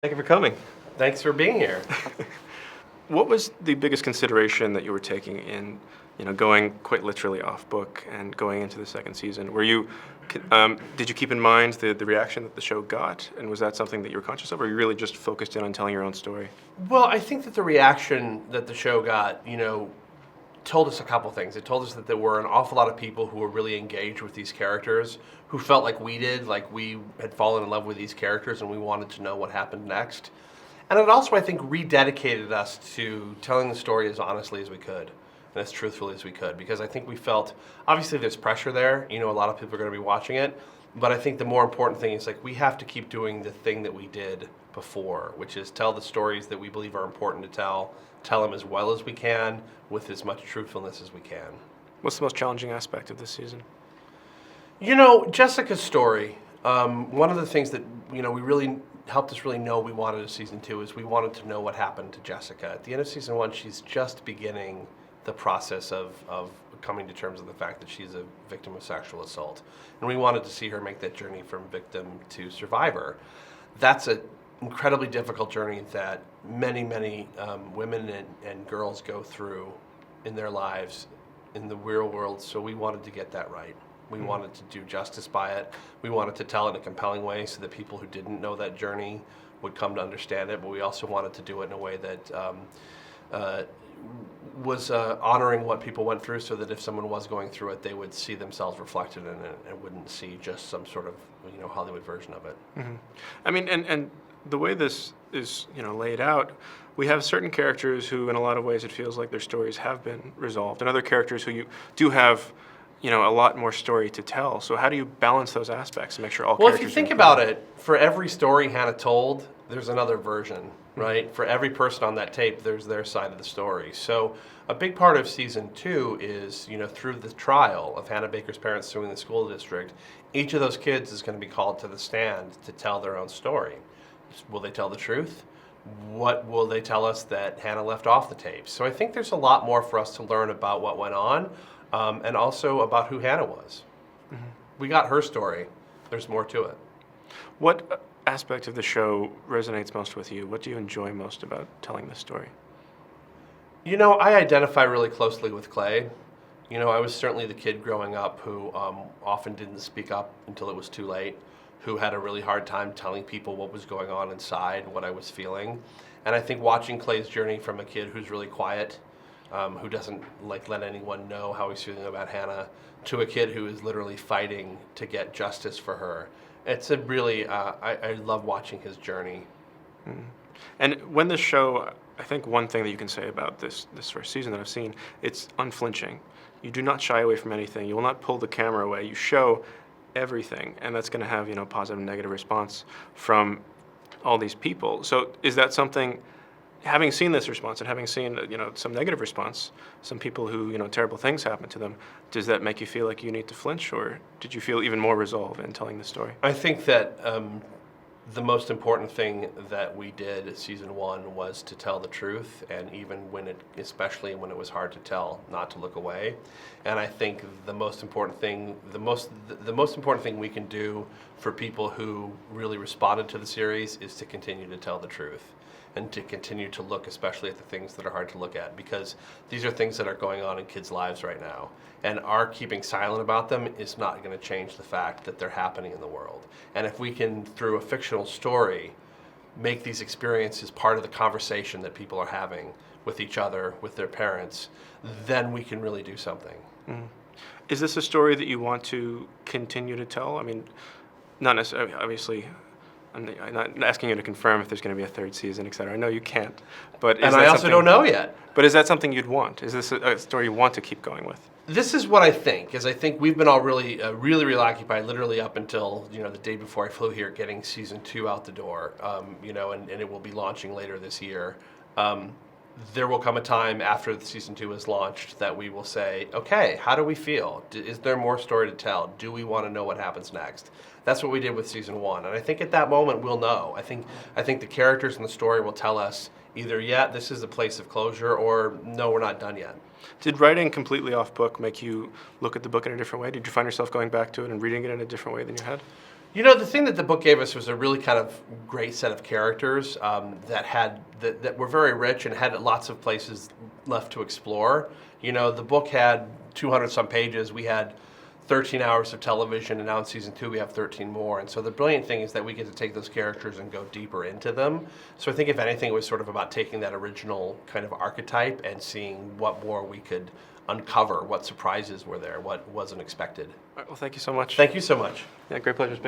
Thank you for coming. Thanks for being here. What was the biggest consideration that you were taking in, going quite literally off book and going into the second season? Did you keep in mind the reaction that the show got, and was that something that you were conscious of, or you really just focused in on telling your own story? Well, I think that the reaction that the show got, told us a couple things. It told us that there were an awful lot of people who were really engaged with these characters, who felt like we did, like we had fallen in love with these characters and we wanted to know what happened next. And it also, I think, rededicated us to telling the story as honestly as we could and as truthfully as we could, because I think we felt, obviously there's pressure there, a lot of people are going to be watching it, but I think the more important thing is like we have to keep doing the thing that we did before, which is tell the stories that we believe are important to tell them as well as we can, with as much truthfulness as we can. What's the most challenging aspect of this season? Jessica's story, one of the things that, we really helped us really know we wanted a season 2 is we wanted to know what happened to Jessica. At the end of season 1, she's just beginning the process of coming to terms with the fact that she's a victim of sexual assault. And we wanted to see her make that journey from victim to survivor. That's an incredibly difficult journey that many, many women and girls go through in their lives in the real world, so we wanted to get that right. We wanted to do justice by it. We wanted to tell it in a compelling way so that people who didn't know that journey would come to understand it, but we also wanted to do it in a way that was honoring what people went through, so that if someone was going through it, they would see themselves reflected in it and wouldn't see just some sort of Hollywood version of it. Mm-hmm. I mean, and the way this is laid out, we have certain characters who, in a lot of ways, it feels like their stories have been resolved, and other characters who you do have a lot more story to tell. So how do you balance those aspects and make sure all characters... Well, if you think about it, for every story Hannah told, there's another version, right? For every person on that tape, there's their side of the story. So a big part of season 2 is, through the trial of Hannah Baker's parents suing the school district, each of those kids is going to be called to the stand to tell their own story. Will they tell the truth? What will they tell us that Hannah left off the tape? So I think there's a lot more for us to learn about what went on, and also about who Hannah was. Mm-hmm. We got her story. There's more to it. What aspect of the show resonates most with you? What do you enjoy most about telling this story? I identify really closely with Clay. I was certainly the kid growing up who often didn't speak up until it was too late, who had a really hard time telling people what was going on inside, what I was feeling. And I think watching Clay's journey from a kid who's really quiet, who doesn't let anyone know how he's feeling about Hannah, to a kid who is literally fighting to get justice for her. It's a really, I love watching his journey. Mm. And when this show, I think one thing that you can say about this first season that I've seen, it's unflinching. You do not shy away from anything. You will not pull the camera away. You show everything, and that's going to have positive and negative response from all these people. So is that something, having seen this response and having seen some negative response, some people who terrible things happen to them, does that make you feel like you need to flinch, or did you feel even more resolve in telling the story? I think that the most important thing that we did season 1 was to tell the truth, and even especially when it was hard to tell, not to look away. And I think the most important thing we can do for people who really responded to the series is to continue to tell the truth, and to continue to look especially at the things that are hard to look at, because these are things that are going on in kids' lives right now. And our keeping silent about them is not going to change the fact that they're happening in the world. And if we can, through a fictional story, make these experiences part of the conversation that people are having with each other, with their parents, then we can really do something. Mm. Is this a story that you want to continue to tell? I mean, not necessarily, obviously, I'm not asking you to confirm if there's going to be a third season, et cetera. I know you can't. But and I also don't know yet. But is that something you'd want? Is this a story you want to keep going with? This is what I think, is I think we've been all really occupied, literally up until, the day before I flew here, getting season 2 out the door, and it will be launching later this year. There will come a time after the season 2 is launched that we will say, okay, how do we feel? Is there more story to tell? Do we want to know what happens next? That's what we did with season 1, and I think at that moment we'll know. I think the characters in the story will tell us either, yeah, this is a place of closure, or no, we're not done yet. Did writing completely off book make you look at the book in a different way? Did you find yourself going back to it and reading it in a different way than you had? You know, the thing that the book gave us was a really kind of great set of characters that were very rich and had lots of places left to explore. You know, the book had 200 some pages. We had 13 hours of television, and now in season 2 we have 13 more. And so the brilliant thing is that we get to take those characters and go deeper into them. So I think if anything, it was sort of about taking that original kind of archetype and seeing what more we could uncover, what surprises were there, what wasn't expected. All right, well, thank you so much. Thank you so much. Yeah, great pleasure speaking.